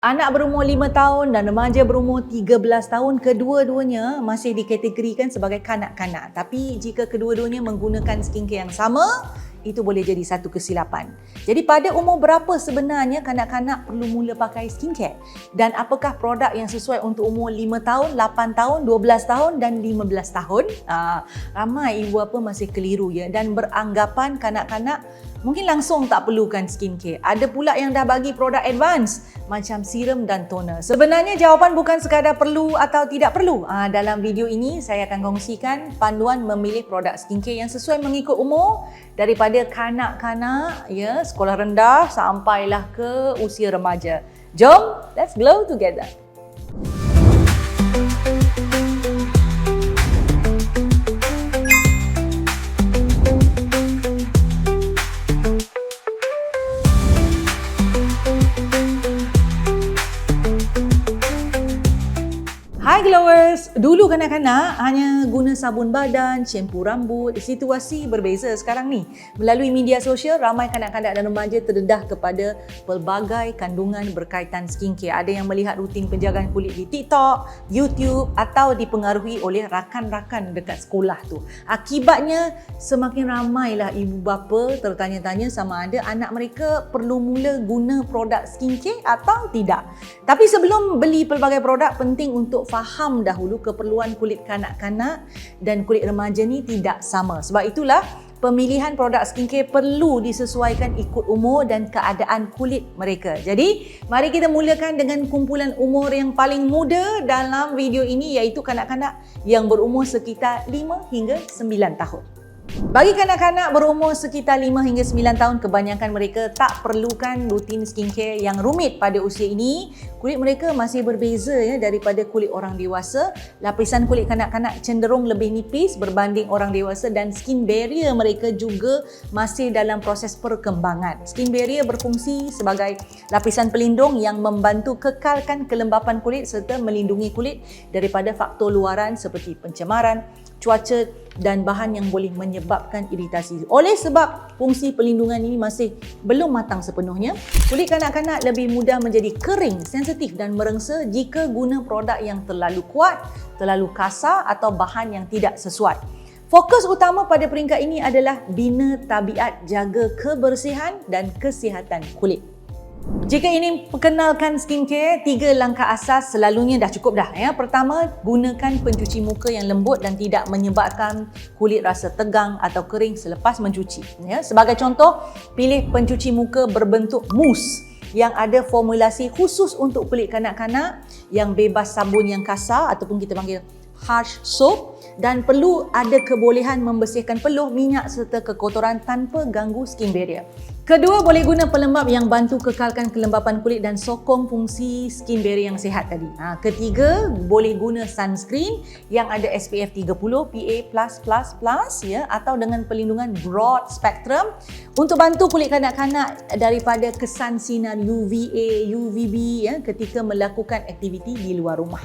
Anak berumur 5 tahun dan remaja berumur 13 tahun, kedua-duanya masih dikategorikan sebagai kanak-kanak. Tapi jika kedua-duanya menggunakan skincare yang sama, itu boleh jadi satu kesilapan. Jadi pada umur berapa sebenarnya kanak-kanak perlu mula pakai skincare? Dan apakah produk yang sesuai untuk umur 5 tahun, 8 tahun, 12 tahun dan 15 tahun? Ramai ibu bapa masih keliru ya dan beranggapan kanak-kanak mungkin langsung tak perlukan skincare. Ada pula yang dah bagi produk advance macam serum dan toner. Sebenarnya jawapan bukan sekadar perlu atau tidak perlu. Dalam video ini saya akan kongsikan panduan memilih produk skincare yang sesuai mengikut umur daripada kanak-kanak ya, sekolah rendah sampailah ke usia remaja. Jom, let's glow together. Hai glowers, dulu kanak-kanak hanya guna sabun badan, shampoo rambut. Situasi berbeza sekarang ni. Melalui media sosial, ramai kanak-kanak dan remaja terdedah kepada pelbagai kandungan berkaitan skincare. Ada yang melihat rutin penjagaan kulit di TikTok, YouTube atau dipengaruhi oleh rakan-rakan dekat sekolah tu. Akibatnya, semakin ramailah ibu bapa tertanya-tanya sama ada anak mereka perlu mula guna produk skincare atau tidak. Tapi sebelum beli pelbagai produk, penting untuk faham dahulu keperluan kulit kanak-kanak dan kulit remaja ni tidak sama. Sebab itulah pemilihan produk skincare perlu disesuaikan ikut umur dan keadaan kulit mereka. Jadi, mari kita mulakan dengan kumpulan umur yang paling muda dalam video ini iaitu kanak-kanak yang berumur sekitar 5 hingga 9 tahun. Bagi kanak-kanak berumur sekitar 5 hingga 9 tahun, kebanyakan mereka tak perlukan rutin skincare yang rumit pada usia ini. Kulit mereka masih berbeza ya daripada kulit orang dewasa. Lapisan kulit kanak-kanak cenderung lebih nipis berbanding orang dewasa dan skin barrier mereka juga masih dalam proses perkembangan. Skin barrier berfungsi sebagai lapisan pelindung yang membantu kekalkan kelembapan kulit serta melindungi kulit daripada faktor luaran seperti pencemaran, cuaca dan bahan yang boleh menyebabkan iritasi. Oleh sebab fungsi pelindungan ini masih belum matang sepenuhnya, kulit kanak-kanak lebih mudah menjadi kering, sensitif dan merengsa jika guna produk yang terlalu kuat, terlalu kasar atau bahan yang tidak sesuai. Fokus utama pada peringkat ini adalah bina tabiat jaga kebersihan dan kesihatan kulit. Jika ingin perkenalkan skincare, 3 langkah asas selalunya dah cukup dah ya. Pertama, gunakan pencuci muka yang lembut dan tidak menyebabkan kulit rasa tegang atau kering selepas mencuci ya. Sebagai contoh, pilih pencuci muka berbentuk mousse yang ada formulasi khusus untuk kulit kanak-kanak yang bebas sabun yang kasar ataupun kita panggil harsh soap, dan perlu ada kebolehan membersihkan peluh, minyak serta kekotoran tanpa ganggu skin barrier. Kedua, boleh guna pelembap yang bantu kekalkan kelembapan kulit dan sokong fungsi skin barrier yang sihat tadi. Ketiga, boleh guna sunscreen yang ada SPF 30 PA+++ ya, atau dengan pelindungan broad spectrum untuk bantu kulit kanak-kanak daripada kesan sinar UVA, UVB ya, ketika melakukan aktiviti di luar rumah.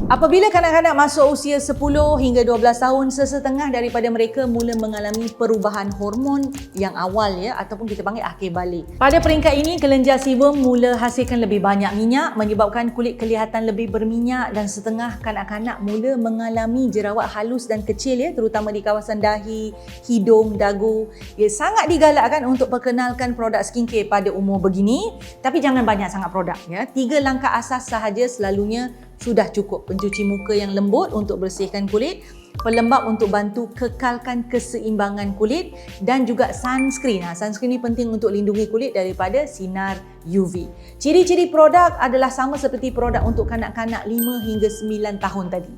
Apabila kanak-kanak masuk usia 10 hingga 12 tahun, sesetengah daripada mereka mula mengalami perubahan hormon yang awal ya, ataupun kita panggil akhir balik. Pada peringkat ini, kelenjar sebum mula hasilkan lebih banyak minyak menyebabkan kulit kelihatan lebih berminyak dan setengah kanak-kanak mula mengalami jerawat halus dan kecil ya, terutama di kawasan dahi, hidung, dagu. Ia sangat digalakkan untuk perkenalkan produk skincare pada umur begini, tapi jangan banyak sangat produk ya. 3 langkah asas sahaja selalunya sudah cukup. Pencuci muka yang lembut untuk bersihkan kulit, pelembap untuk bantu kekalkan keseimbangan kulit dan juga sunscreen. Sunscreen ini penting untuk lindungi kulit daripada sinar UV. Ciri-ciri produk adalah sama seperti produk untuk kanak-kanak 5 hingga 9 tahun tadi.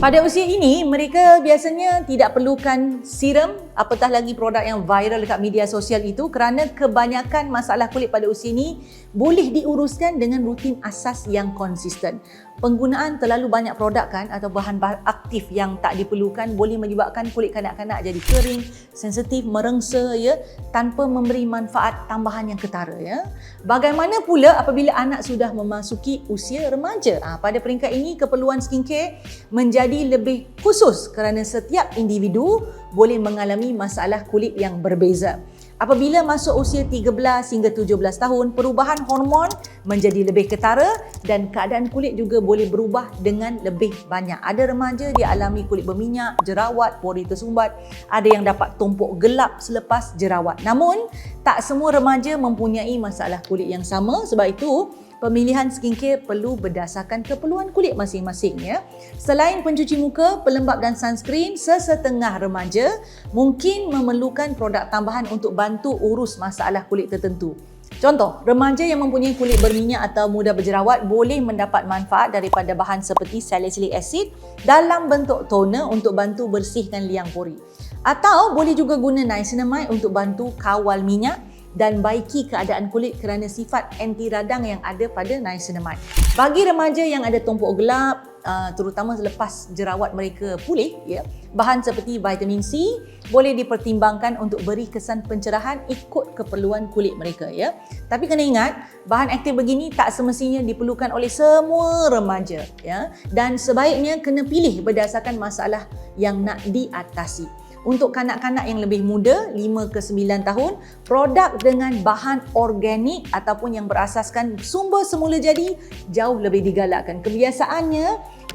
Pada usia ini, mereka biasanya tidak perlukan serum, apatah lagi produk yang viral dekat media sosial itu, kerana kebanyakan masalah kulit pada usia ini boleh diuruskan dengan rutin asas yang konsisten. Penggunaan terlalu banyak produk kan atau bahan aktif yang tak diperlukan boleh menyebabkan kulit kanak-kanak jadi kering, sensitif, merengsa ya, tanpa memberi manfaat tambahan yang ketara ya. Bagaimana pula apabila anak sudah memasuki usia remaja? Pada peringkat ini, keperluan skincare menjadi lebih khusus kerana setiap individu boleh mengalami masalah kulit yang berbeza. Apabila masuk usia 13 hingga 17 tahun, perubahan hormon menjadi lebih ketara dan keadaan kulit juga boleh berubah dengan lebih banyak. Ada remaja dia alami kulit berminyak, jerawat, pori tersumbat, ada yang dapat tumpuk gelap selepas jerawat. Namun, tak semua remaja mempunyai masalah kulit yang sama, sebab itu pemilihan skincare perlu berdasarkan keperluan kulit masing-masing ya. Selain pencuci muka, pelembap dan sunscreen, sesetengah remaja mungkin memerlukan produk tambahan untuk bantu urus masalah kulit tertentu. Contoh, remaja yang mempunyai kulit berminyak atau mudah berjerawat boleh mendapat manfaat daripada bahan seperti salicylic acid dalam bentuk toner untuk bantu bersihkan liang pori. Atau boleh juga guna niacinamide untuk bantu kawal minyak dan baiki keadaan kulit kerana sifat anti radang yang ada pada niacinamide. Bagi remaja yang ada tumpuk gelap, terutama selepas jerawat mereka pulih, ya, bahan seperti vitamin C boleh dipertimbangkan untuk beri kesan pencerahan ikut keperluan kulit mereka. Ya. Tapi kena ingat, bahan aktif begini tak semestinya diperlukan oleh semua remaja. Ya. Dan sebaiknya kena pilih berdasarkan masalah yang nak diatasi. Untuk kanak-kanak yang lebih muda, 5 ke 9 tahun, produk dengan bahan organik ataupun yang berasaskan sumber semula jadi jauh lebih digalakkan. Kebiasaannya,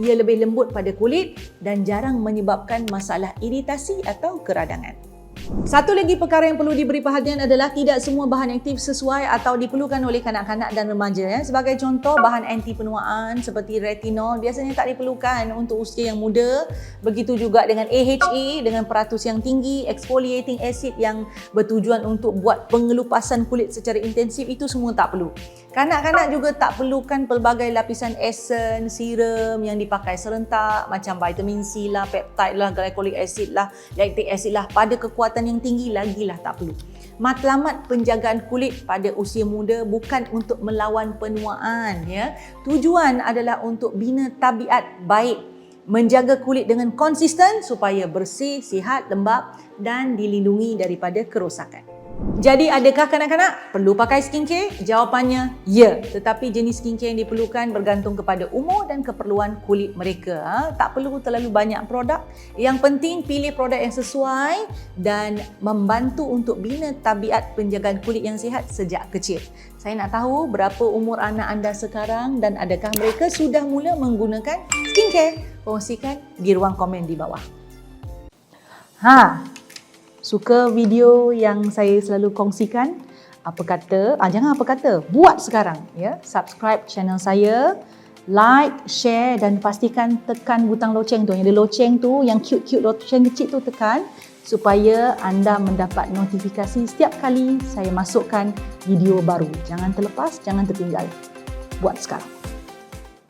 ia lebih lembut pada kulit dan jarang menyebabkan masalah iritasi atau keradangan. Satu lagi perkara yang perlu diberi perhatian adalah tidak semua bahan aktif sesuai atau diperlukan oleh kanak-kanak dan remaja. Ya. Sebagai contoh, bahan anti penuaan seperti retinol biasanya tak diperlukan untuk usia yang muda. Begitu juga dengan AHA dengan peratus yang tinggi, exfoliating acid yang bertujuan untuk buat pengelupasan kulit secara intensif, itu semua tak perlu. Kanak-kanak juga tak perlukan pelbagai lapisan essence, serum yang dipakai serentak macam vitamin C lah, peptide lah, glycolic acid lah, lactic acid lah pada kekuatan yang tinggi lagilah tak perlu. Matlamat penjagaan kulit pada usia muda bukan untuk melawan penuaan ya. Tujuan adalah untuk bina tabiat baik, menjaga kulit dengan konsisten supaya bersih, sihat, lembap dan dilindungi daripada kerosakan. Jadi adakah kanak-kanak perlu pakai skincare? Jawapannya ya, tetapi jenis skincare yang diperlukan bergantung kepada umur dan keperluan kulit mereka. Tak perlu terlalu banyak produk. Yang penting pilih produk yang sesuai dan membantu untuk bina tabiat penjagaan kulit yang sihat sejak kecil. Saya nak tahu berapa umur anak anda sekarang dan adakah mereka sudah mula menggunakan skincare? Kongsikan di ruang komen di bawah. Suka video yang saya selalu kongsikan? Apa kata? Jangan apa kata, buat sekarang ya. Subscribe channel saya, like, share dan pastikan tekan butang loceng tu. Yang ada loceng tu, yang cute-cute loceng kecil tu tekan supaya anda mendapat notifikasi setiap kali saya masukkan video baru. Jangan terlepas, jangan tertinggal. Buat sekarang.